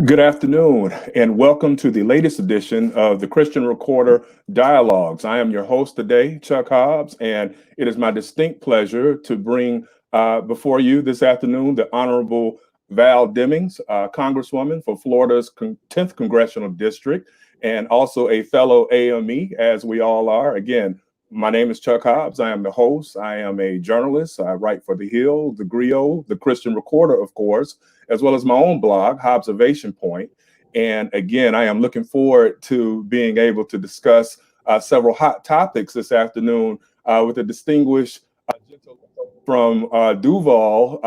Good afternoon, and welcome to the latest edition of the Christian Recorder Dialogues. I am your host today, Chuck Hobbs, and it is my distinct pleasure to bring before you this afternoon the Honorable Val Demings, Congresswoman for Florida's 10th Congressional District, and also a fellow AME, as we all are. Again, my name is Chuck Hobbs. I am the host. I am a journalist. I write for The Hill, The Griot, the Christian Recorder, of course, as well as my own blog, Observation Point. And again, I am looking forward to being able to discuss several hot topics this afternoon with a distinguished gentleman from Duval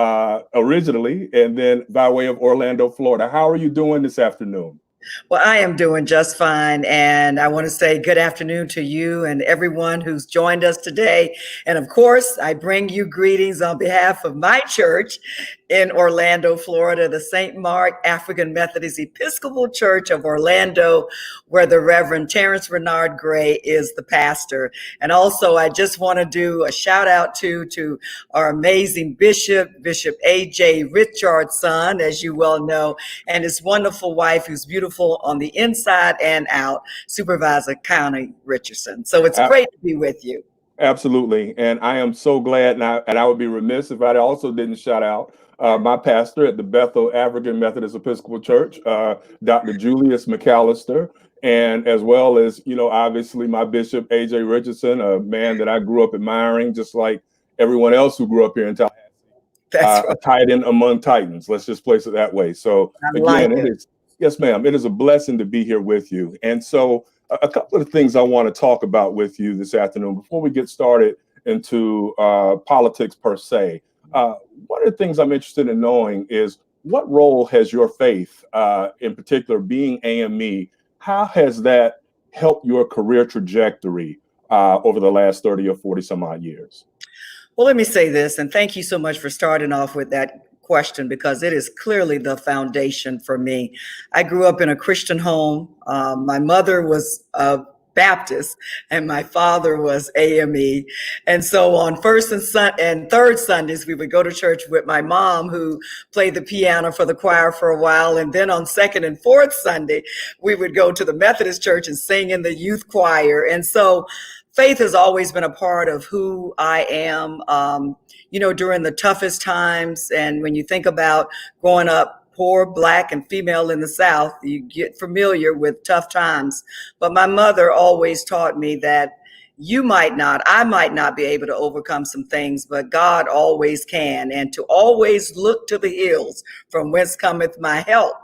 originally, and then by way of Orlando, Florida. How are you doing this afternoon? Well, I am doing just fine. And I want to say good afternoon to you and everyone who's joined us today. And of course, I bring you greetings on behalf of my church in Orlando, Florida, the St. Mark African Methodist Episcopal Church of Orlando, where the Reverend Terrence Renard Gray is the pastor. And also, I just want to do a shout out to our amazing Bishop A.J. Richardson, as you well know, and his wonderful wife, who's beautiful on the inside and out, Supervisor Connie Richardson. So it's great to be with you. Absolutely. And I am so glad, and I would be remiss if I also didn't shout out my pastor at the Bethel African Methodist Episcopal Church, Dr. Julius McAllister, and as well as, obviously my Bishop, A.J. Richardson, a man that I grew up admiring, just like everyone else who grew up here in Tallahassee. That's right. A titan among titans. Let's just place it that way. So again, it is, yes, ma'am, it is a blessing to be here with you. And so a couple of things I want to talk about with you this afternoon before we get started into politics per se. One of the things I'm interested in knowing is what role has your faith, in particular being AME, how has that helped your career trajectory over the last 30 or 40 some odd years? Well, let me say this, and thank you so much for starting off with that question, because it is clearly the foundation for me. I grew up in a Christian home. My mother was Baptist and my father was AME. And so on first and third Sundays, we would go to church with my mom, who played the piano for the choir for a while. And then on second and fourth Sunday, we would go to the Methodist church and sing in the youth choir. And so faith has always been a part of who I am, during the toughest times. And when you think about growing up poor, Black, and female in the South, you get familiar with tough times. But my mother always taught me that I might not be able to overcome some things, but God always can, and to always look to the hills from whence cometh my help.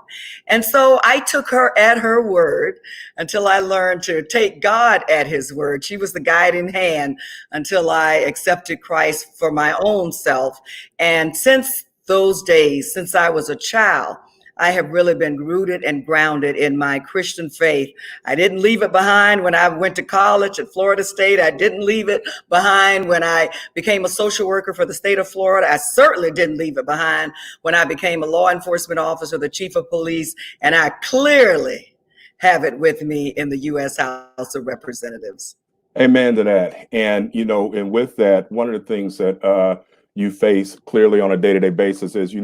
And so I took her at her word until I learned to take God at his word. She was the guiding hand until I accepted Christ for my own self. And since those days, since I was a child, I have really been rooted and grounded in my Christian faith. I didn't leave it behind when I went to college at Florida State. I didn't leave it behind when I became a social worker for the state of Florida. I certainly didn't leave it behind when I became a law enforcement officer, the chief of police, and I clearly have it with me in the U.S. House of Representatives. Amen to that. And, and with that, one of the things that you face clearly on a day-to-day basis is,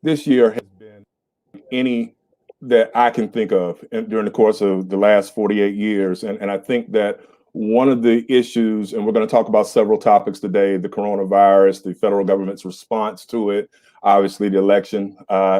this year has been any that I can think of during the course of the last 48 years. And I think that one of the issues, and we're going to talk about several topics today, the coronavirus, the federal government's response to it, obviously the election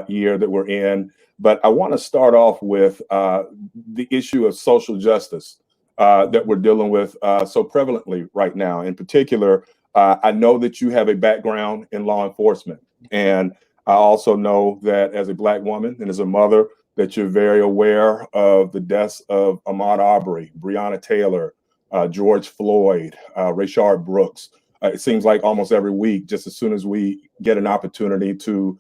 year that we're in. But I want to start off with the issue of social justice that we're dealing with so prevalently right now. In particular, I know that you have a background in law enforcement, and I also know that as a Black woman and as a mother, that you're very aware of the deaths of Ahmaud Arbery, Breonna Taylor, George Floyd, Rayshard Brooks. It seems like almost every week, just as soon as we get an opportunity to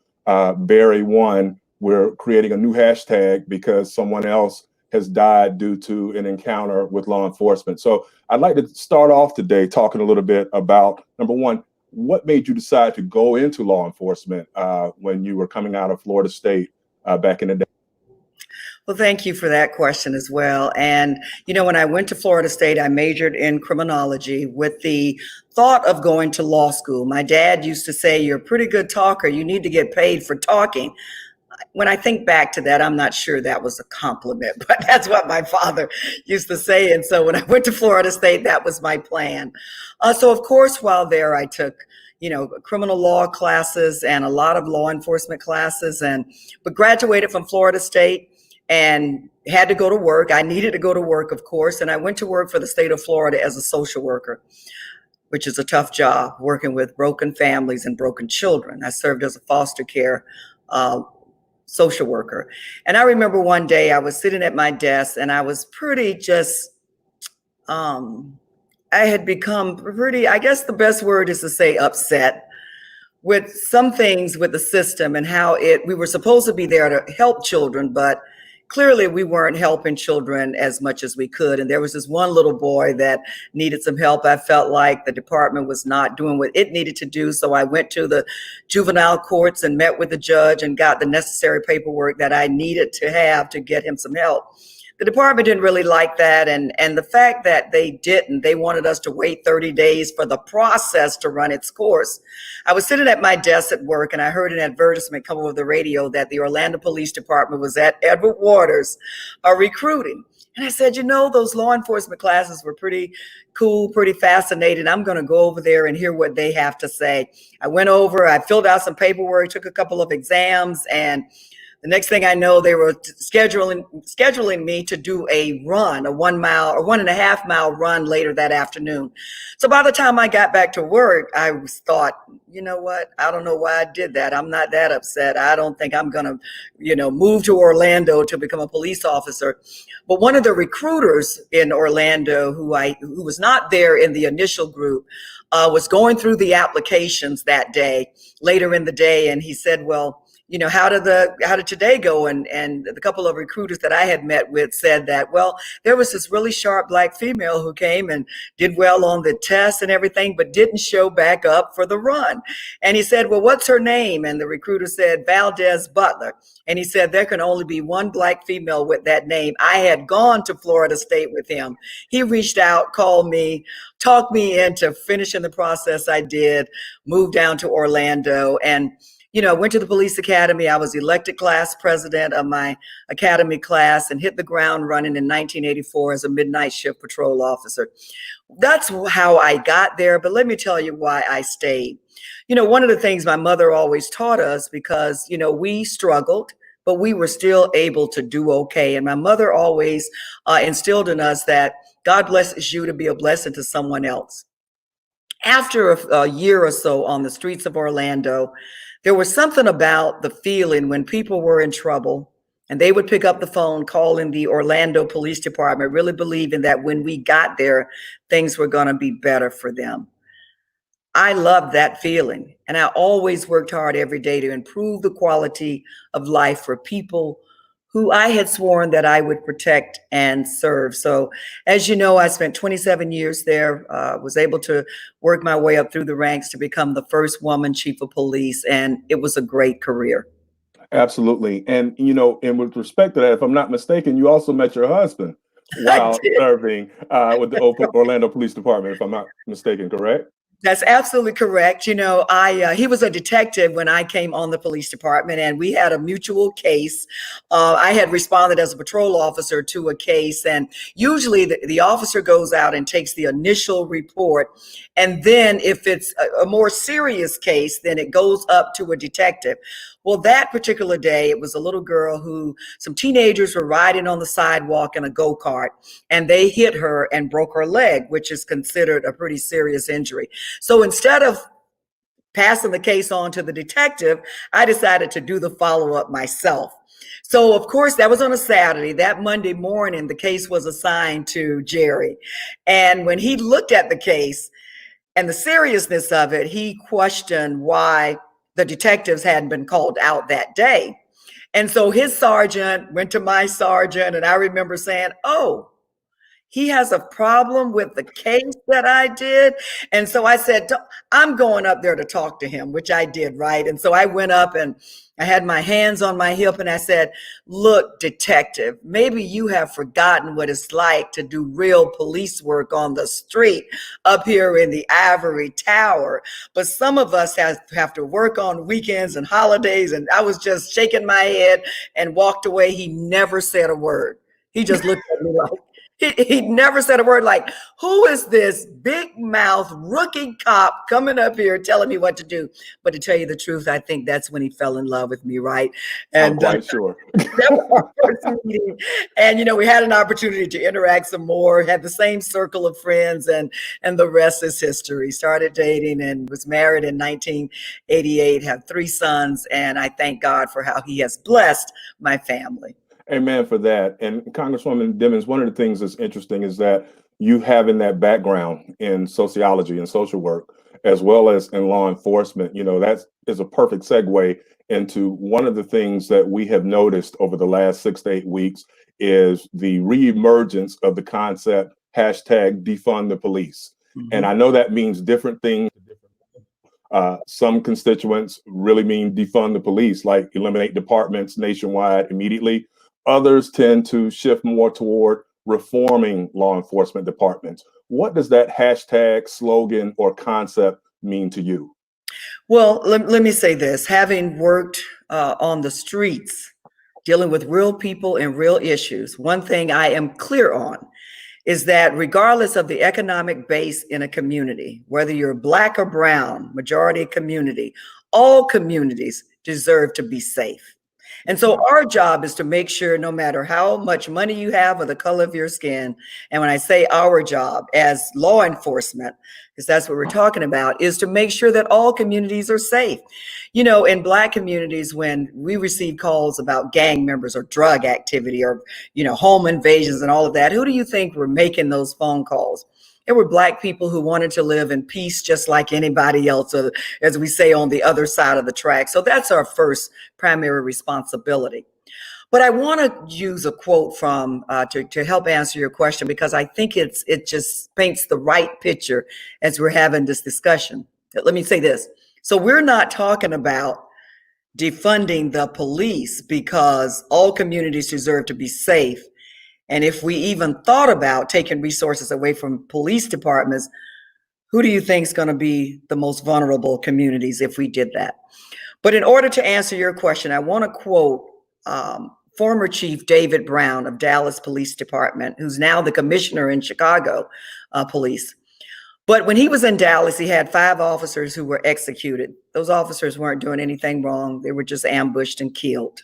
bury one, we're creating a new hashtag because someone else has died due to an encounter with law enforcement. So I'd like to start off today talking a little bit about, number one, what made you decide to go into law enforcement when you were coming out of Florida State back in the day? Well, thank you for that question as well. And, when I went to Florida State, I majored in criminology with the thought of going to law school. My dad used to say, "You're a pretty good talker. You need to get paid for talking." when I think back to that, I'm not sure that was a compliment, but that's what my father used to say. And so when I went to Florida State, that was my plan. So of course, while there, I took, criminal law classes and a lot of law enforcement classes, but graduated from Florida State and had to go to work. I needed to go to work, of course, and I went to work for the state of Florida as a social worker, which is a tough job, working with broken families and broken children. I served as a foster care social worker. And I remember one day I was sitting at my desk and I was pretty just, I had become pretty, I guess the best word is to say upset with some things with the system and how we were supposed to be there to help children, but clearly we weren't helping children as much as we could. And there was this one little boy that needed some help. I felt like the department was not doing what it needed to do. So I went to the juvenile courts and met with the judge and got the necessary paperwork that I needed to have to get him some help. The department didn't really like that. And the fact that they wanted us to wait 30 days for the process to run its course. I was sitting at my desk at work and I heard an advertisement come over the radio that the Orlando Police Department was at Edward Waters recruiting. And I said, those law enforcement classes were pretty cool, pretty fascinating. I'm going to go over there and hear what they have to say. I went over, I filled out some paperwork, took a couple of exams, and the next thing I know, they were scheduling me to do a run, a 1 mile or 1.5 mile run later that afternoon. So by the time I got back to work, I thought, you know what? I don't know why I did that. I'm not that upset. I don't think I'm going to, move to Orlando to become a police officer. But one of the recruiters in Orlando, who was not there in the initial group, was going through the applications that day, later in the day, and he said, well, how did today go? And the couple of recruiters that I had met with said that, well, there was this really sharp Black female who came and did well on the test and everything, but didn't show back up for the run. And he said, well, what's her name? And the recruiter said, Valdez Butler. And he said, there can only be one Black female with that name. I had gone to Florida State with him. He reached out, called me, talked me into finishing the process I did, moved down to Orlando, and I went to the police academy. I was elected class president of my academy class and hit the ground running in 1984 as a midnight shift patrol officer. That's how I got there. But let me tell you why I stayed. One of the things my mother always taught us, because, we struggled, but we were still able to do okay. And my mother always instilled in us that God blesses you to be a blessing to someone else. After a year or so on the streets of Orlando, there was something about the feeling when people were in trouble and they would pick up the phone, calling the Orlando Police Department, really believing that when we got there, things were going to be better for them. I loved that feeling. And I always worked hard every day to improve the quality of life for people who I had sworn that I would protect and serve. So as you know, I spent 27 years there, was able to work my way up through the ranks to become the first woman chief of police. And it was a great career. Absolutely. And, and with respect to that, if I'm not mistaken, you also met your husband while serving with the Orlando Police Department, if I'm not mistaken, correct? That's absolutely correct. He was a detective when I came on the police department, and we had a mutual case. I had responded as a patrol officer to a case, and usually the officer goes out and takes the initial report. And then if it's a more serious case, then it goes up to a detective. Well, that particular day, it was a little girl who some teenagers were riding on the sidewalk in a go-kart, and they hit her and broke her leg, which is considered a pretty serious injury. So instead of passing the case on to the detective, I decided to do the follow-up myself. So, of course, that was on a Saturday. That Monday morning, the case was assigned to Jerry. And when he looked at the case and the seriousness of it, he questioned why the detectives hadn't been called out that day. And so his sergeant went to my sergeant, and I remember saying, oh, he has a problem with the case that I did. And so I said, I'm going up there to talk to him, which I did, right? And so I went up and I had my hands on my hip and I said, look, detective, maybe you have forgotten what it's like to do real police work on the street up here in the ivory tower. But some of us have to work on weekends and holidays. And I was just shaking my head and walked away. He never said a word. He just looked at me like, he never said a word, like, who is this big mouth rookie cop coming up here telling me what to do? But to tell you the truth, I think that's when he fell in love with me, right? And I'm quite sure. that was our first meeting. And, we had an opportunity to interact some more, had the same circle of friends, and the rest is history. Started dating and was married in 1988, have 3 sons, and I thank God for how he has blessed my family. Amen for that. And Congresswoman Demings, one of the things that's interesting is that you having that background in sociology and social work, as well as in law enforcement, that is a perfect segue into one of the things that we have noticed over the last 6 to 8 weeks is the reemergence of the concept #DefundthePolice. Mm-hmm. And I know that means different things. Some constituents really mean defund the police, like eliminate departments nationwide immediately. Others tend to shift more toward reforming law enforcement departments. What does that hashtag, slogan, or concept mean to you? Well, let me say this. Having worked on the streets, dealing with real people and real issues, one thing I am clear on is that regardless of the economic base in a community, whether you're Black or brown, majority community, all communities deserve to be safe. And so our job is to make sure no matter how much money you have or the color of your skin, and when I say our job as law enforcement, because that's what we're talking about, is to make sure that all communities are safe. In Black communities, when we receive calls about gang members or drug activity or, home invasions and all of that, who do you think were making those phone calls? There were Black people who wanted to live in peace just like anybody else, or, as we say, on the other side of the track. So that's our first primary responsibility. But I want to use a quote from to help answer your question, because I think it just paints the right picture as we're having this discussion. Let me say this. So we're not talking about defunding the police because all communities deserve to be safe. And if we even thought about taking resources away from police departments, who do you think is going to be the most vulnerable communities if we did that? But in order to answer your question, I want to quote former Chief David Brown of Dallas Police Department, who's now the commissioner in Chicago Police. But when he was in Dallas, he had 5 officers who were executed. Those officers weren't doing anything wrong. They were just ambushed and killed.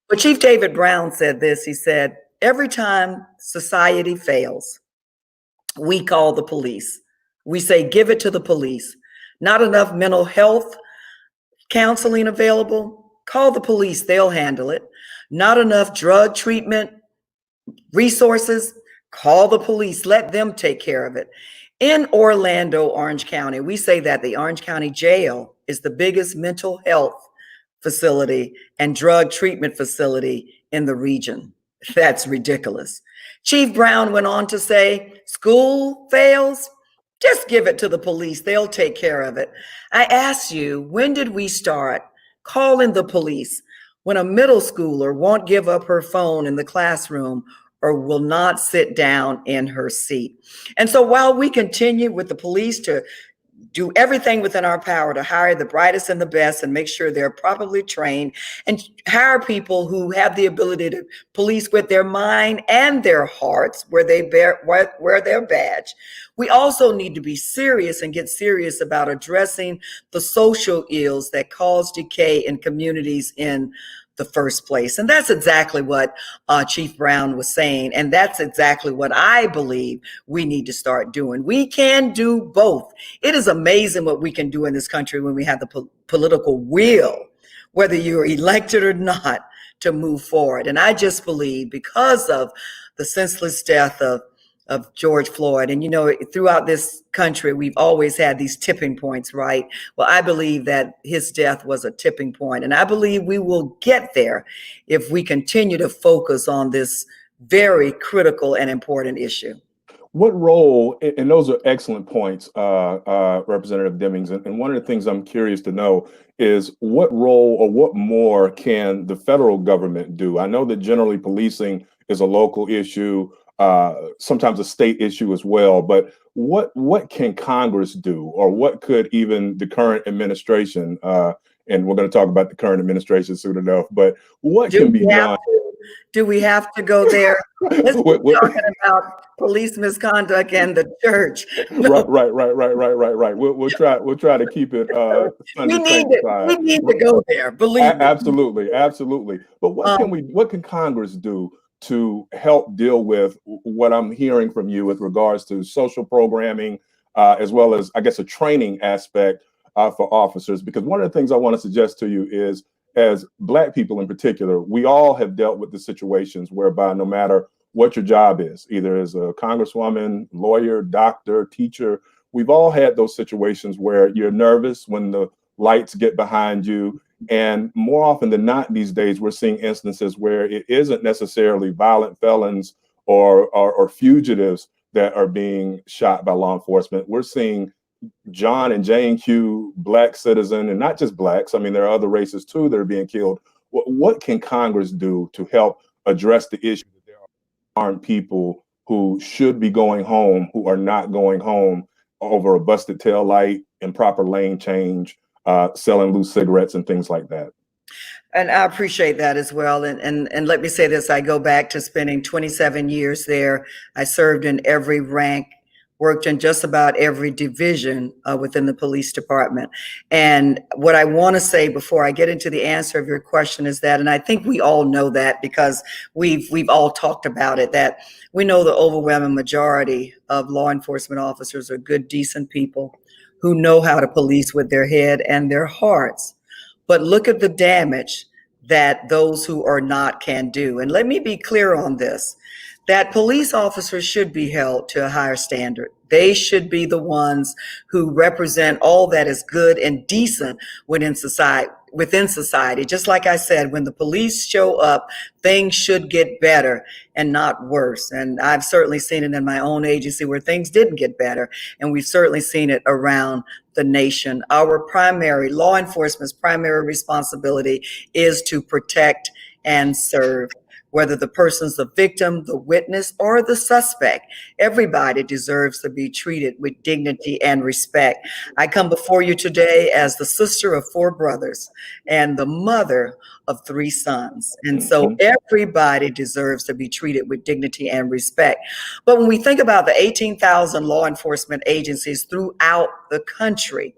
But Chief David Brown said this. He said, every time society fails, we call the police. We say, give it to the police. Not enough mental health counseling available? Call the police, they'll handle it. Not enough drug treatment resources? Call the police, let them take care of it. In Orlando, Orange County, we say that the Orange County Jail is the biggest mental health facility and drug treatment facility in the region. That's ridiculous. Chief Brown went on to say, school fails? Just give it to the police. They'll take care of it. I ask you, when did we start calling the police when a middle schooler won't give up her phone in the classroom or will not sit down in her seat? And so while we continue with the police to do everything within our power to hire the brightest and the best and make sure they're properly trained and hire people who have the ability to police with their mind and their hearts where they wear their badge, we also need to be serious and get serious about addressing the social ills that cause decay in communities in the first place. And that's exactly what Chief Brown was saying. And that's exactly what I believe we need to start doing. We can do both. It is amazing what we can do in this country when we have the political will, whether you're elected or not, to move forward. And I just believe because of the senseless death of George Floyd. And, throughout this country, we've always had these tipping points, right? Well, I believe that his death was a tipping point. And I believe we will get there if we continue to focus on this very critical and important issue. what role, and those are excellent points, Representative Demings, and one of the things I'm curious to know is what role or what more can the federal government do? I know that generally policing is a local issue, sometimes a state issue as well, but what can Congress do, or what could even the current administration, and we're going to talk about the current administration soon enough, but what can be done? Do we have to go there? Let's be What- talking about police misconduct and the church. Right. We'll try to keep it We need to go there. Believe me. Absolutely. But what can Congress do to help deal with what I'm hearing from you with regards to social programming, as well as, I guess, a training aspect for officers? Because one of the things I want to suggest to you is, as Black people in particular, we all have dealt with the situations whereby no matter what your job is, either as a congresswoman, lawyer, doctor, teacher, we've all had those situations where you're nervous when the lights get behind you. And more often than not these days, we're seeing instances where it isn't necessarily violent felons or fugitives that are being shot by law enforcement. We're seeing John and Jane Q, Black citizen, and not just Blacks. I mean, there are other races too that are being killed. What can Congress do to help address the issue that there are armed people who should be going home, who are not going home over a busted tail light, improper lane change, selling loose cigarettes and things like that? And I appreciate that as well. And let me say this, I go back to spending 27 years there. I served in every rank, worked in just about every division within the police department. And what I want to say before I get into the answer of your question is that, and I think we all know that because we've all talked about it, that we know the overwhelming majority of law enforcement officers are good, decent people who know how to police with their head and their hearts. But look at the damage that those who are not can do. And let me be clear on this, that police officers should be held to a higher standard. They should be the ones who represent all that is good and decent within society. Just like I said, when the police show up, things should get better and not worse. And I've certainly seen it in my own agency where things didn't get better. And we've certainly seen it around the nation. Our primary, law enforcement's primary responsibility is to protect and serve. Whether the person's the victim, the witness, or the suspect, everybody deserves to be treated with dignity and respect. I come before you today as the sister of 4 brothers and the mother of 3 sons. And so everybody deserves to be treated with dignity and respect. But when we think about the 18,000 law enforcement agencies throughout the country,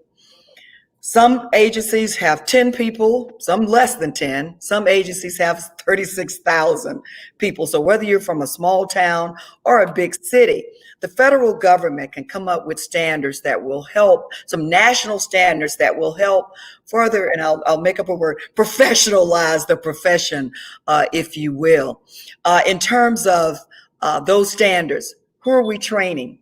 some agencies have 10 people, some less than 10. Some agencies have 36,000 people. So whether you're from a small town or a big city, the federal government can come up with standards that will help, some national standards that will help further, and I'll make up a word, professionalize the profession, if you will. In terms of those standards, who are we training?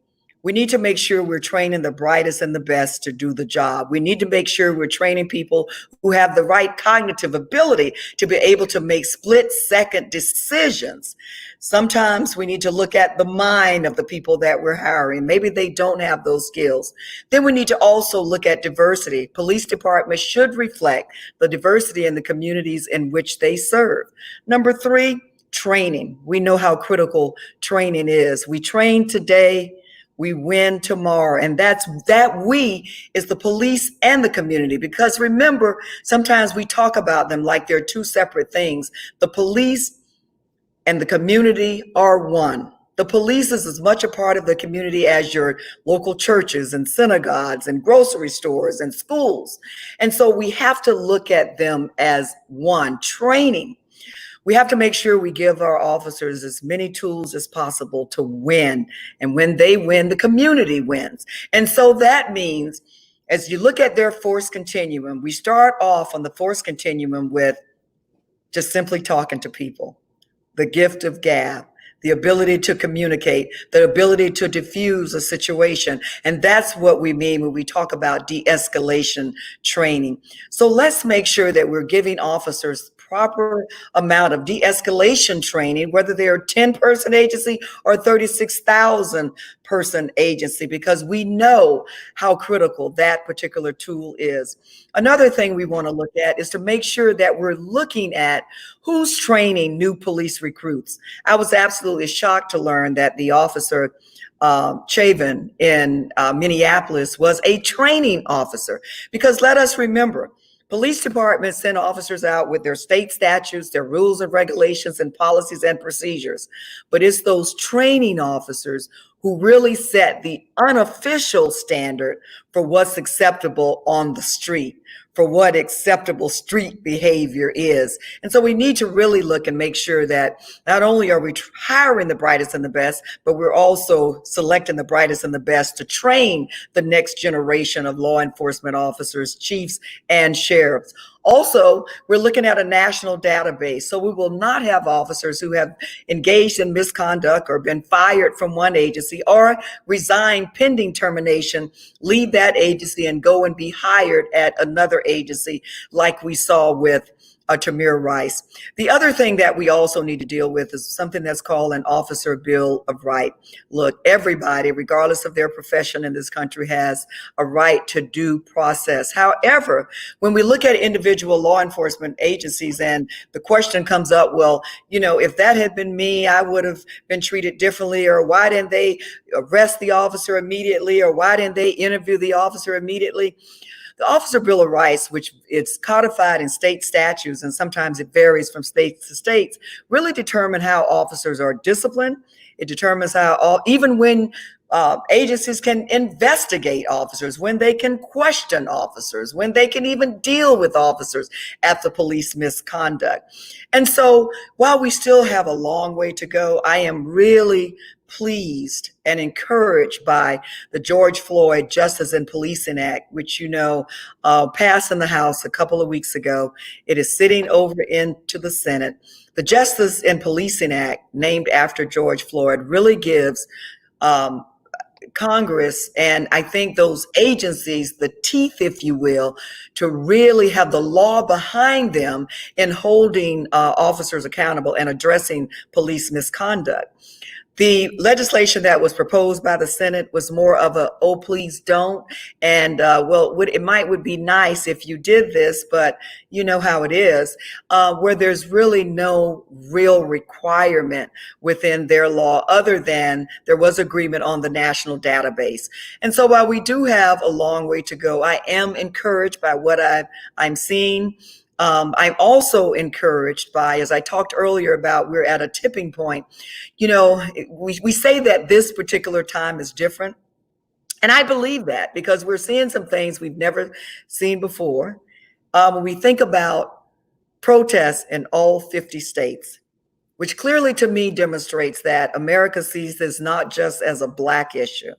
We need to make sure we're training the brightest and the best to do the job. We need to make sure we're training people who have the right cognitive ability to be able to make split-second decisions. Sometimes we need to look at the mind of the people that we're hiring. Maybe they don't have those skills. Then we need to also look at diversity. Police departments should reflect the diversity in the communities in which they serve. Number 3, training. We know how critical training is. We train today, we win tomorrow. And that we is the police and the community. Because remember, sometimes we talk about them like they're 2 separate things. The police and the community are one. The police is as much a part of the community as your local churches and synagogues and grocery stores and schools. And so we have to look at them as one. Training. We have to make sure we give our officers as many tools as possible to win. And when they win, the community wins. And so that means, as you look at their force continuum, we start off on the force continuum with just simply talking to people, the gift of gab, the ability to communicate, the ability to diffuse a situation. And that's what we mean when we talk about de-escalation training. So let's make sure that we're giving officers proper amount of de-escalation training, whether they're a 10-person agency or a 36,000-person agency, because we know how critical that particular tool is. Another thing we want to look at is to make sure that we're looking at who's training new police recruits. I was absolutely shocked to learn that the officer Chavin in Minneapolis was a training officer, because let us remember, police departments send officers out with their state statutes, their rules and regulations and policies and procedures, but it's those training officers who really set the unofficial standard for what's acceptable on the street, for what acceptable street behavior is. And so we need to really look and make sure that not only are we hiring the brightest and the best, but we're also selecting the brightest and the best to train the next generation of law enforcement officers, chiefs, and sheriffs. Also, we're looking at a national database, so we will not have officers who have engaged in misconduct or been fired from one agency or resigned pending termination, leave that agency and go and be hired at another agency, like we saw with Tamir Rice. The other thing that we also need to deal with is something that's called an officer bill of right. Look, everybody, regardless of their profession in this country, has a right to due process. However, when we look at individual law enforcement agencies and the question comes up, well, you know, if that had been me, I would have been treated differently, or why didn't they arrest the officer immediately, or why didn't they interview the officer immediately? The Officer Bill of Rights, which it's codified in state statutes, and sometimes it varies from state to state, really determine how officers are disciplined. It determines how, even when agencies can investigate officers, when they can question officers, when they can even deal with officers after police misconduct. And so while we still have a long way to go, I am really pleased and encouraged by the George Floyd Justice in Policing Act, which, you know, passed in the House a couple of weeks ago. It is sitting over into the Senate. The Justice in Policing Act, named after George Floyd, really gives Congress, and I think those agencies, the teeth, if you will, to really have the law behind them in holding officers accountable and addressing police misconduct. The legislation that was proposed by the Senate was more of a, oh, please don't. And it would be nice if you did this, but you know how it is, where there's really no real requirement within their law other than there was agreement on the national database. And so while we do have a long way to go, I am encouraged by what I'm seeing. I'm also encouraged by, as I talked earlier about, we're at a tipping point. You know, we say that this particular time is different. And I believe that because we're seeing some things we've never seen before. When we think about protests in all 50 states, which clearly to me demonstrates that America sees this not just as a Black issue,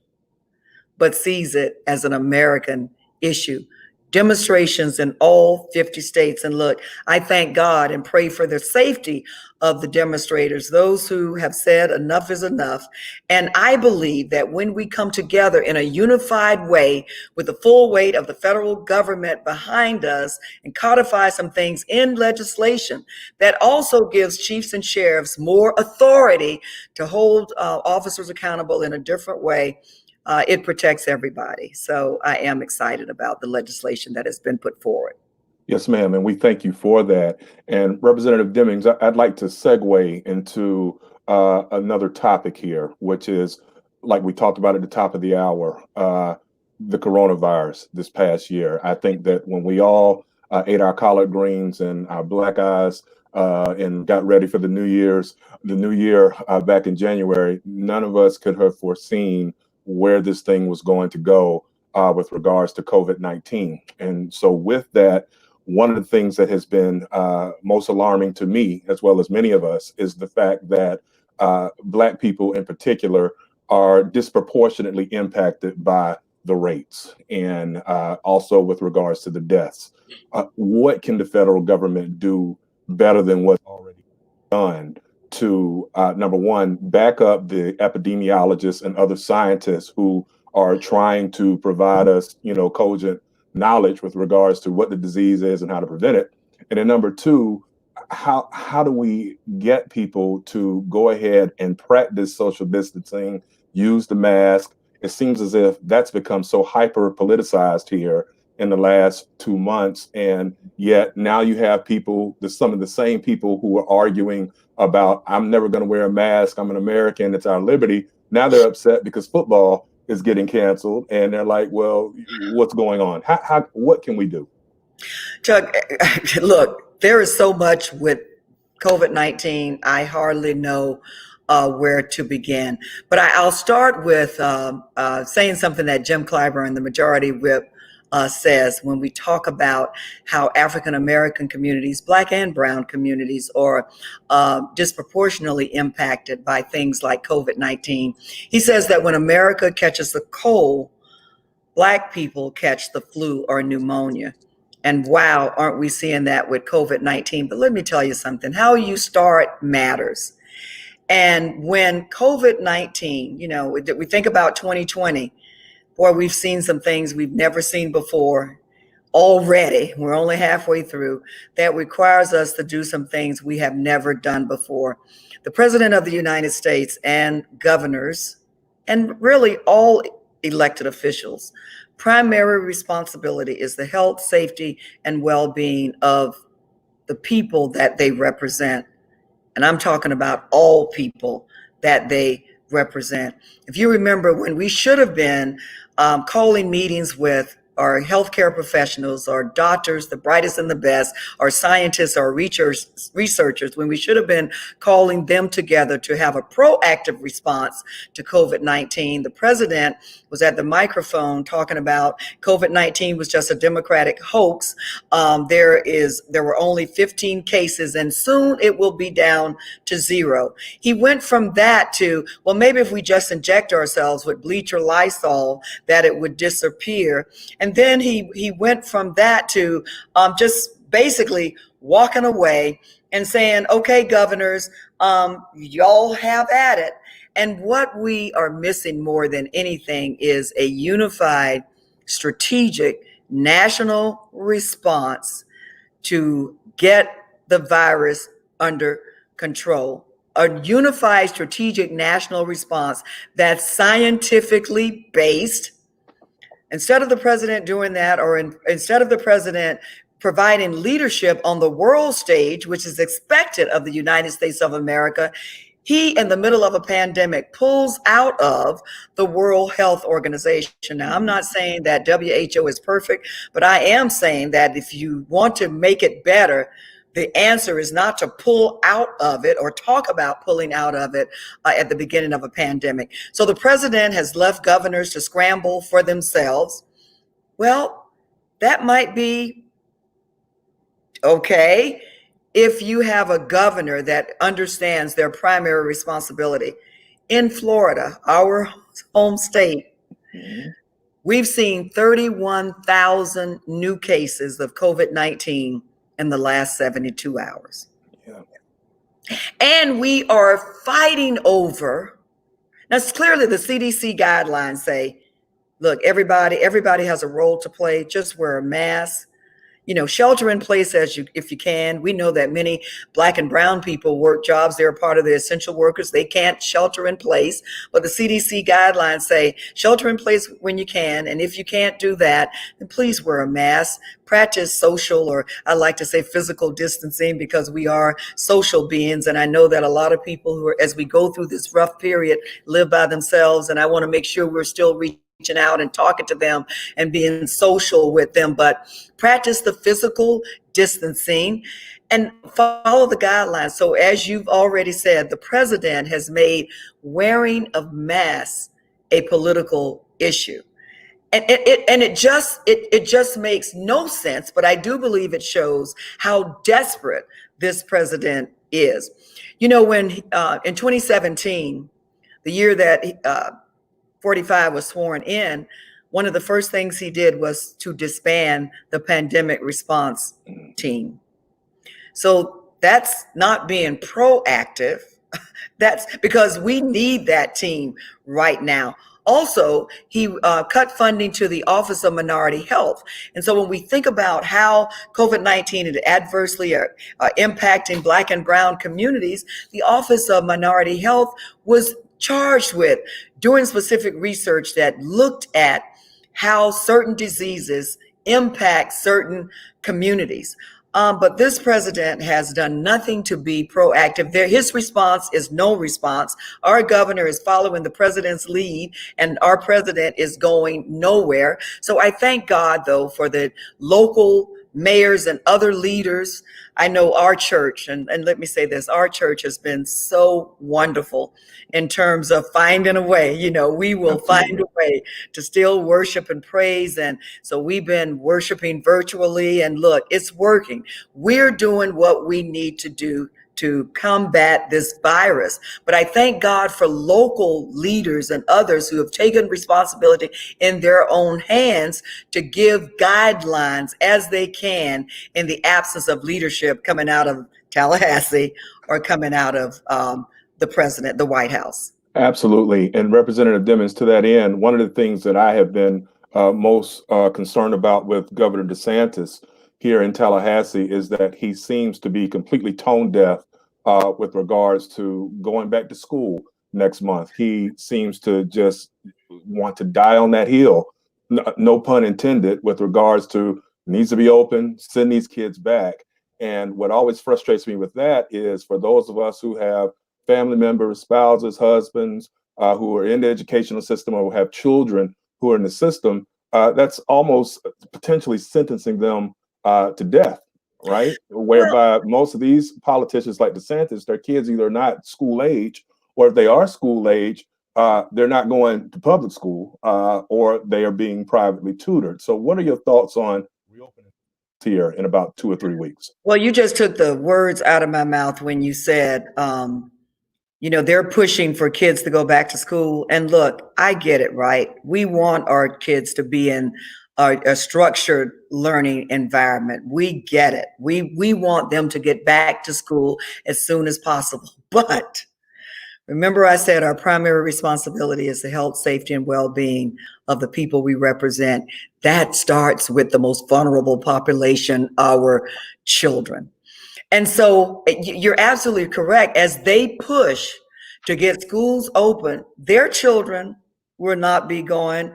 but sees it as an American issue. Demonstrations in all 50 states. And look, I thank God and pray for the safety of the demonstrators, those who have said enough is enough. And I believe that when we come together in a unified way with the full weight of the federal government behind us and codify some things in legislation that also gives chiefs and sheriffs more authority to hold officers accountable in a different way, it protects everybody. So I am excited about the legislation that has been put forward. Yes, ma'am. And we thank you for that. And Representative Demings, I'd like to segue into another topic here, which is, like we talked about at the top of the hour, the coronavirus this past year. I think that when we all ate our collard greens and our black eyes and got ready for the new year back in January, none of us could have foreseen where this thing was going to go with regards to COVID-19. And so with that, one of the things that has been most alarming to me, as well as many of us, is the fact that Black people in particular are disproportionately impacted by the rates and also with regards to the deaths. What can the federal government do better than what's already done to, number one, back up the epidemiologists and other scientists who are trying to provide us, cogent knowledge with regards to what the disease is and how to prevent it? And then number two, how do we get people to go ahead and practice social distancing, use the mask? It seems as if that's become so hyper politicized here in the last 2 months, and yet now you have people, some of the same people who are arguing about, I'm never going to wear a mask, I'm an American, it's our liberty. Now they're upset because football is getting canceled, and they're like, well, what's going on? What can we do? Chuck, look, there is so much with COVID-19. I hardly know where to begin. But I'll start with saying something that Jim Clyburn, the Majority Whip, says when we talk about how African American communities, Black and Brown communities, are disproportionately impacted by things like COVID-19. He says that when America catches the cold, Black people catch the flu or pneumonia. And wow, aren't we seeing that with COVID-19? But let me tell you something, how you start matters. And when COVID-19, we think about 2020, boy, we've seen some things we've never seen before already. We're only halfway through. That requires us to do some things we have never done before. The President of the United States and governors, and really all elected officials, primary responsibility is the health, safety, and well-being of the people that they represent. And I'm talking about all people that they represent. If you remember, when we should have been calling meetings with our healthcare professionals, our doctors, the brightest and the best, our scientists, our researchers, when we should have been calling them together to have a proactive response to COVID-19, the president was at the microphone talking about COVID-19 was just a Democratic hoax. There were only 15 cases and soon it will be down to 0. He went from that to, well, maybe if we just inject ourselves with bleach or Lysol, that it would disappear. And then he went from that to just basically walking away and saying, okay, governors, y'all have at it. And what we are missing more than anything is a unified, strategic, national response to get the virus under control. A unified, strategic, national response that's scientifically based. Instead of the president doing that, or instead of the president providing leadership on the world stage, which is expected of the United States of America, he, in the middle of a pandemic, pulls out of the World Health Organization. Now, I'm not saying that WHO is perfect, but I am saying that if you want to make it better, the answer is not to pull out of it or talk about pulling out of it at the beginning of a pandemic. So the president has left governors to scramble for themselves. Well, that might be okay if you have a governor that understands their primary responsibility. In Florida, our home state, we've seen 31,000 new cases of COVID-19 in the last 72 hours. Yeah. And we are fighting over, now clearly the CDC guidelines say, look, everybody has a role to play, just wear a mask. Shelter in place if you can. We know that many Black and Brown people work jobs. They're a part of the essential workers. They can't shelter in place, but the CDC guidelines say shelter in place when you can. And if you can't do that, then please wear a mask. Practice social, or I like to say physical distancing, because we are social beings. And I know that a lot of people who are, as we go through this rough period, live by themselves. And I want to make sure we're still reaching out and talking to them and being social with them, but practice the physical distancing and follow the guidelines. So as you've already said, the president has made wearing of masks a political issue. And it just makes no sense, but I do believe it shows how desperate this president is. When in 2017, the year that 45 was sworn in, one of the first things he did was to disband the pandemic response team. So that's not being proactive. That's because we need that team right now. Also, he cut funding to the Office of Minority Health. And so when we think about how COVID-19 is adversely impacting Black and Brown communities, the Office of Minority Health was charged with doing specific research that looked at how certain diseases impact certain communities. But this president has done nothing to be proactive. His response is no response. Our governor is following the president's lead, and our president is going nowhere. So I thank God, though, for the local mayors and other leaders. I know our church, and let me say this, our church has been so wonderful in terms of finding a way. We will find a way to still worship and praise. And so we've been worshiping virtually, and look, it's working. We're doing what we need to do to combat this virus. But I thank God for local leaders and others who have taken responsibility in their own hands to give guidelines as they can in the absence of leadership coming out of Tallahassee or coming out of the president, the White House. Absolutely. And Representative Demings, to that end, one of the things that I have been most concerned about with Governor DeSantis here in Tallahassee is that he seems to be completely tone deaf with regards to going back to school next month. He seems to just want to die on that hill, no pun intended, with regards to needs to be open, send these kids back. And what always frustrates me with that is for those of us who have family members, spouses, husbands who are in the educational system or have children who are in the system, that's almost potentially sentencing them to death, right? Whereby most of these politicians like DeSantis, their kids either not school age, or if they are school age, they're not going to public school or they are being privately tutored. So what are your thoughts on reopening here in about 2 or 3 weeks? Well, you just took the words out of my mouth when you said, they're pushing for kids to go back to school. And look, I get it, right? We want our kids to be in a structured learning environment. We get it. We want them to get back to school as soon as possible. But remember, I said our primary responsibility is the health, safety, and well-being of the people we represent. That starts with the most vulnerable population, our children. And so you're absolutely correct. As they push to get schools open, their children will not be going.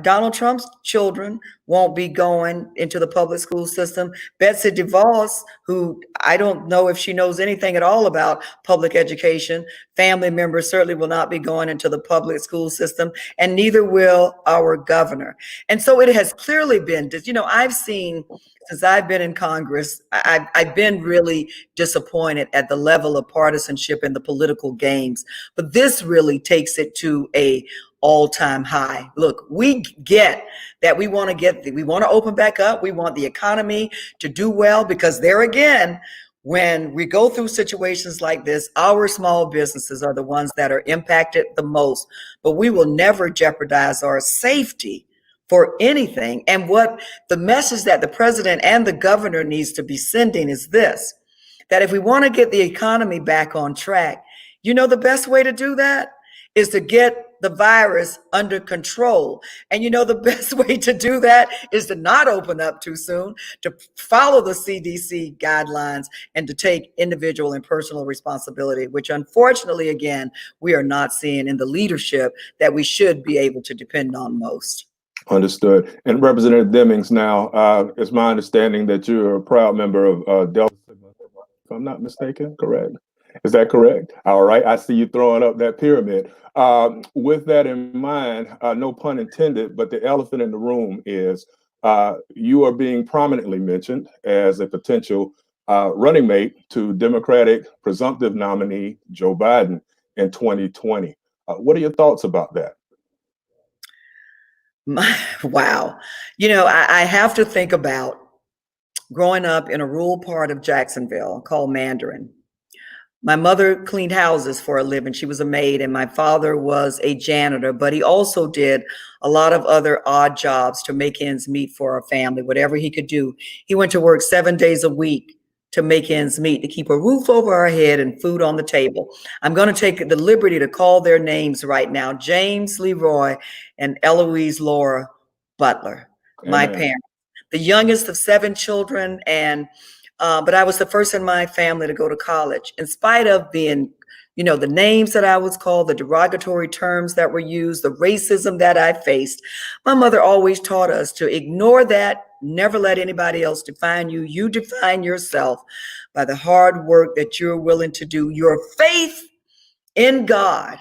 Donald Trump's children won't be going into the public school system. Betsy DeVos, who I don't know if she knows anything at all about public education, family members certainly will not be going into the public school system, and neither will our governor. And so it has clearly been, I've seen, since I've been in Congress, I've been really disappointed at the level of partisanship in the political games. But this really takes it to a all-time high. Look, we get that we want to open back up. We want the economy to do well, because there again, when we go through situations like this, our small businesses are the ones that are impacted the most. But we will never jeopardize our safety for anything. And what the message that the president and the governor needs to be sending is this, that if we want to get the economy back on track, the best way to do that is to get the virus under control. And the best way to do that is to not open up too soon, to follow the CDC guidelines, and to take individual and personal responsibility, which unfortunately, again, we are not seeing in the leadership that we should be able to depend on most. Understood. And Representative Demings, now, it's my understanding that you're a proud member of Delta Sigma, if I'm not mistaken, correct? Is that correct? All right. I see you throwing up that pyramid. With that in mind, no pun intended, but the elephant in the room is you are being prominently mentioned as a potential running mate to Democratic presumptive nominee Joe Biden in 2020. What are your thoughts about that? Wow. I have to think about growing up in a rural part of Jacksonville called Mandarin. My mother cleaned houses for a living. She was a maid, and my father was a janitor, but he also did a lot of other odd jobs to make ends meet for our family, whatever he could do. He went to work 7 days a week to make ends meet, to keep a roof over our head and food on the table. I'm going to take the liberty to call their names right now: James Leroy and Eloise Laura Butler, my Amen. parents, the youngest of 7 children. And but I was the first in my family to go to college, in spite of being, the names that I was called, the derogatory terms that were used, the racism that I faced. My mother always taught us to ignore that, never let anybody else define you. You define yourself by the hard work that you're willing to do, your faith in God,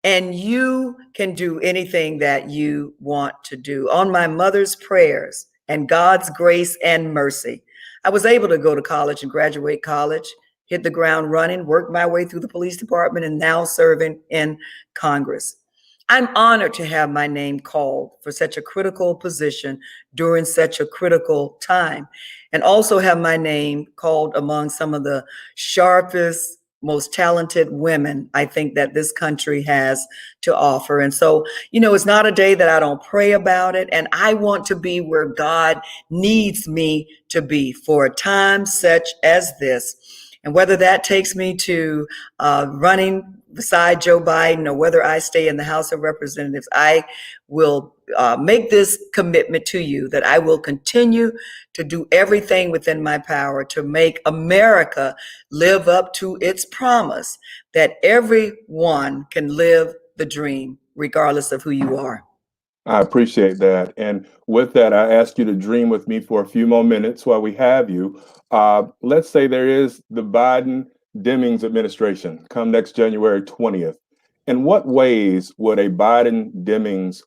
and you can do anything that you want to do. On my mother's prayers and God's grace and mercy, I was able to go to college and graduate college, hit the ground running, work my way through the police department, and now serving in Congress. I'm honored to have my name called for such a critical position during such a critical time, and also have my name called among some of the sharpest, most talented women I think that this country has to offer. And so, it's not a day that I don't pray about it. And I want to be where God needs me to be for a time such as this. And whether that takes me to running beside Joe Biden, or whether I stay in the House of Representatives, I will make this commitment to you that I will continue to do everything within my power to make America live up to its promise that everyone can live the dream, regardless of who you are. I appreciate that. And with that, I ask you to dream with me for a few more minutes while we have you. Let's say there is the Biden-Demings administration come next January 20th. In what ways would a Biden-Demings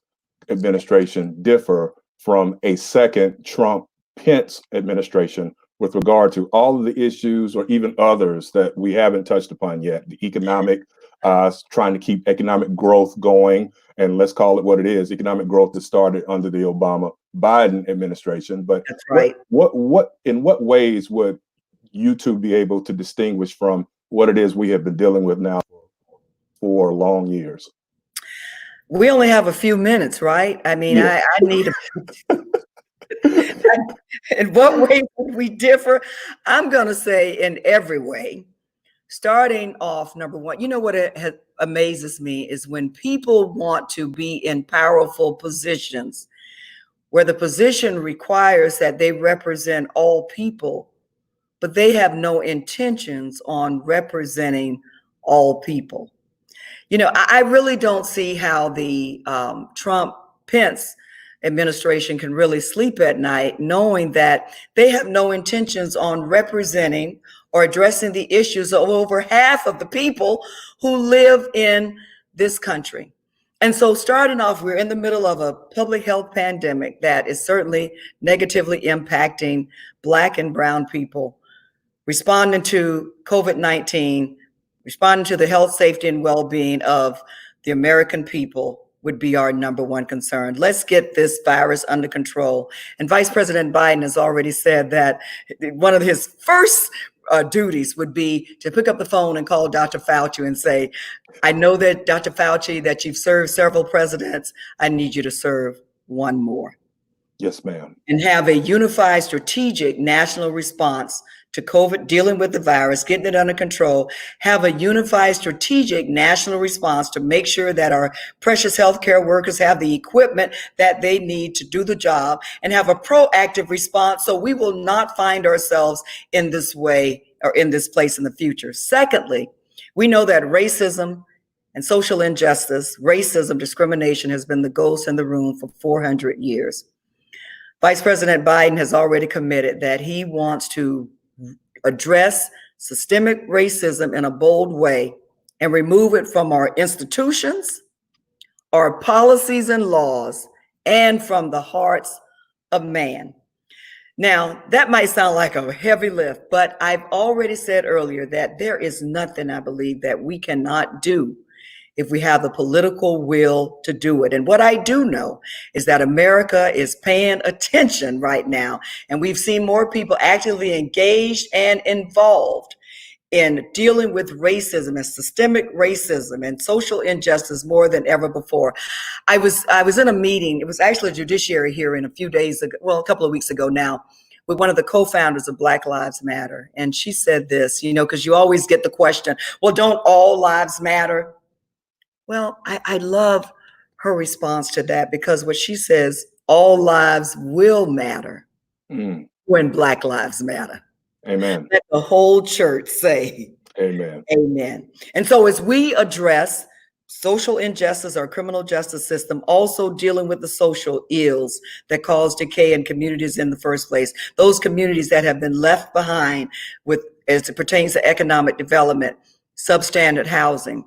administration differ from a second Trump-Pence administration with regard to all of the issues, or even others that we haven't touched upon yet? The economic, trying to keep economic growth going, and let's call it what it is. Economic growth that started under the Obama-Biden administration. But that's right. In what ways would you two be able to distinguish from what it is we have been dealing with now for long years? We only have a few minutes, right? I mean, yeah. I need in what way would we differ? I'm going to say in every way. Starting off, number one, what amazes me is when people want to be in powerful positions where the position requires that they represent all people, but they have no intentions on representing all people. I really don't see how the Trump-Pence administration can really sleep at night knowing that they have no intentions on representing or addressing the issues of over half of the people who live in this country. And so starting off, we're in the middle of a public health pandemic that is certainly negatively impacting Black and brown people. Responding to COVID-19, responding to the health, safety, and well-being of the American people would be our number one concern. Let's get this virus under control. And Vice President Biden has already said that one of his first duties would be to pick up the phone and call Dr. Fauci and say, I know that Dr. Fauci, that you've served several presidents. I need you to serve one more. Yes, ma'am. And have a unified strategic national response to COVID, dealing with the virus, getting it under control, have a unified strategic national response to make sure that our precious healthcare workers have the equipment that they need to do the job, and have a proactive response so we will not find ourselves in this way or in this place in the future. Secondly, we know that racism and social injustice, racism, discrimination has been the ghost in the room for 400 years. Vice President Biden has already committed that he wants to address systemic racism in a bold way and remove it from our institutions, our policies and laws, and from the hearts of man. Now, that might sound like a heavy lift, but I've already said earlier that there is nothing, I believe, that we cannot do if we have the political will to do it. And what I do know is that America is paying attention right now, and we've seen more people actively engaged and involved in dealing with racism and systemic racism and social injustice more than ever before. I was in a meeting. It was actually a judiciary hearing a few days ago, well, a couple of weeks ago now, with one of the co-founders of Black Lives Matter. And she said this, because you always get the question, well, don't all lives matter? Well, I love her response to that, because what she says, all lives will matter when Black Lives Matter. Amen. Let the whole church say, amen. Amen. And so as we address social injustice, our criminal justice system, also dealing with the social ills that cause decay in communities in the first place, those communities that have been left behind with, as it pertains to economic development, substandard housing,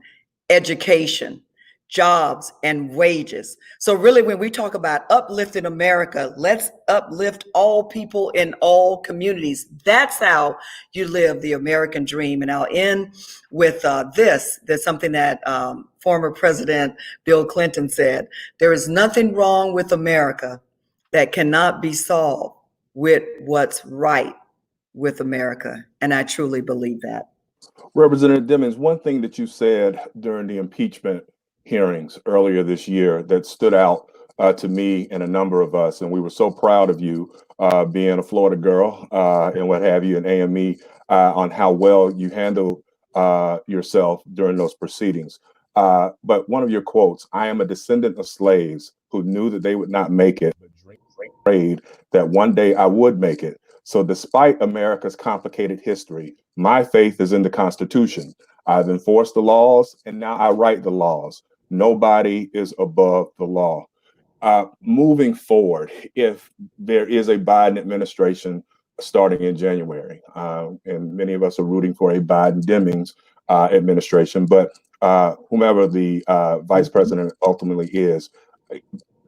education, jobs, and wages. So really, when we talk about uplifting America, let's uplift all people in all communities. That's how you live the American dream. And I'll end with this. There's something that former President Bill Clinton said: there is nothing wrong with America that cannot be solved with what's right with America. And I truly believe that. Representative Demings, one thing that you said during the impeachment hearings earlier this year that stood out to me and a number of us, and we were so proud of you being a Florida girl and what have you, and AME, on how well you handled yourself during those proceedings. But one of your quotes, "I am a descendant of slaves who knew that they would not make it, but prayed that one day I would make it. So despite America's complicated history, my faith is in the Constitution. I've enforced the laws, and now I write the laws. Nobody is above the law." Moving forward, if there is a Biden administration starting in January, and many of us are rooting for a Biden-Demings administration, but whomever the vice president ultimately is,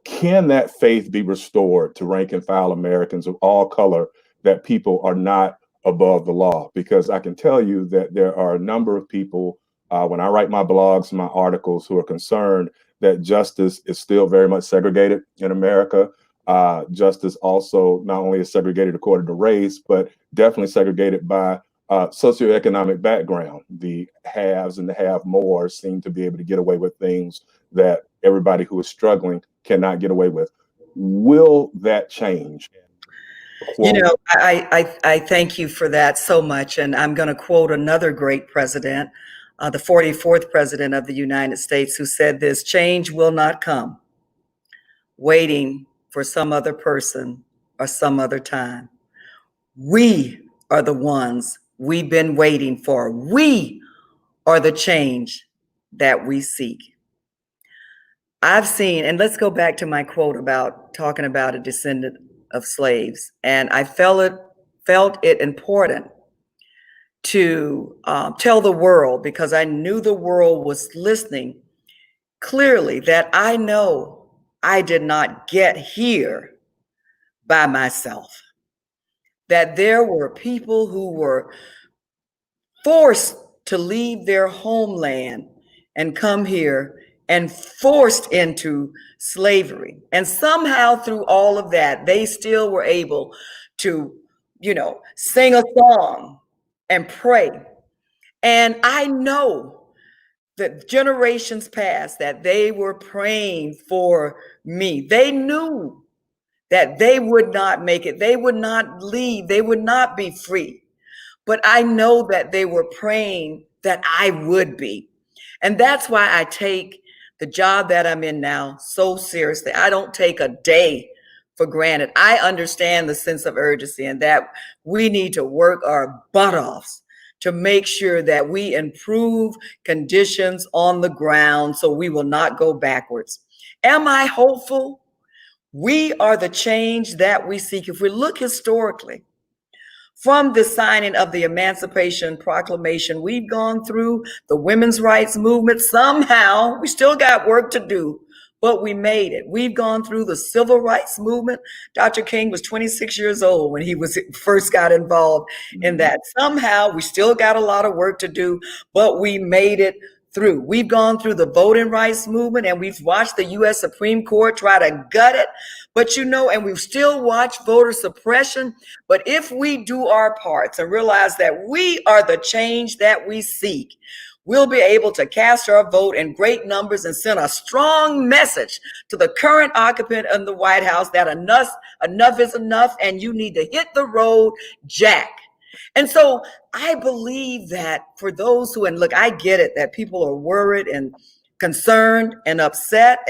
can that faith be restored to rank and file Americans of all color, that people are not above the law? Because I can tell you that there are a number of people, when I write my blogs and my articles, who are concerned that justice is still very much segregated in America. Justice also not only is segregated according to race, but definitely segregated by socioeconomic background. The haves and the have more seem to be able to get away with things that everybody who is struggling cannot get away with. Will that change? I thank you for that so much. And I'm going to quote another great president, the 44th president of the United States, who said this: change will not come waiting for some other person or some other time. We are the ones we've been waiting for. We are the change that we seek. I've seen, and let's go back to my quote about talking about a descendant of slaves. And I felt it important to tell the world, because I knew the world was listening clearly, that I know I did not get here by myself, that there were people who were forced to leave their homeland and come here and forced into slavery. And somehow through all of that, they still were able to, sing a song and pray. And I know that generations past, that they were praying for me. They knew that they would not make it. They would not leave. They would not be free. But I know that they were praying that I would be. And that's why I take the job that I'm in now so seriously. I don't take a day for granted. I understand the sense of urgency, and that we need to work our butt offs to make sure that we improve conditions on the ground so we will not go backwards. Am I hopeful? We are the change that we seek. If we look historically, from the signing of the Emancipation Proclamation, we've gone through the women's rights movement. Somehow, we still got work to do, but we made it. We've gone through the civil rights movement. Dr. King was 26 years old when he first got involved in that. Somehow, we still got a lot of work to do, but we made it through. We've gone through the voting rights movement, and we've watched the U.S. Supreme Court try to gut it. But and we've still watched voter suppression. But if we do our parts and realize that we are the change that we seek, we'll be able to cast our vote in great numbers and send a strong message to the current occupant of the White House that enough is enough and you need to hit the road, Jack. And so I believe that for those who, and look, I get it that people are worried and concerned and upset,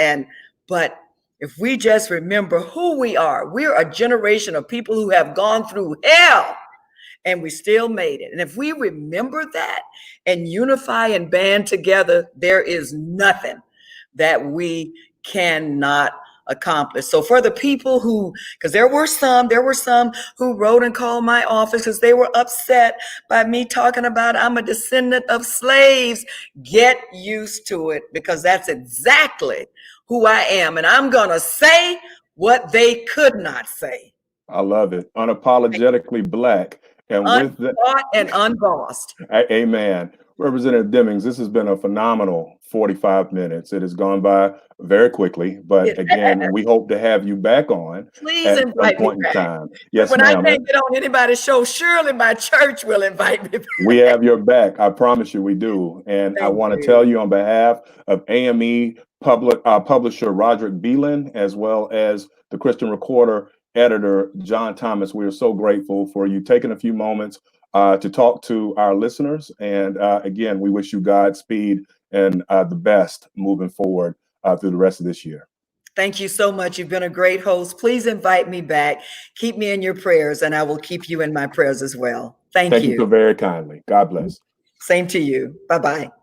but if we just remember who we are, we're a generation of people who have gone through hell and we still made it. And if we remember that and unify and band together, there is nothing that we cannot accomplish. So for the people who, because there were some who wrote and called my office because they were upset by me talking about I'm a descendant of slaves, get used to it, because that's exactly who I am. And I'm going to say what they could not say. I love it. Unapologetically Black. And with that, and unbossed. Amen. Representative Demings, this has been a phenomenal 45 minutes. It has gone by very quickly, but again, we hope to have you back on. Please at invite some point me back. in time. Yes, when ma'am. I can't get on anybody's show, surely my church will invite me back. We have your back. I promise you we do. And I want to tell you on behalf of AME publisher Roderick Beelan, as well as the Christian Recorder editor John Thomas, we are so grateful for you taking a few moments to talk to our listeners. And again, we wish you Godspeed and the best moving forward through the rest of this year. Thank you so much. You've been a great host. Please invite me back. Keep me in your prayers, and I will keep you in my prayers as well. Thank you. Thank you so very kindly. God bless. Same to you. Bye-bye.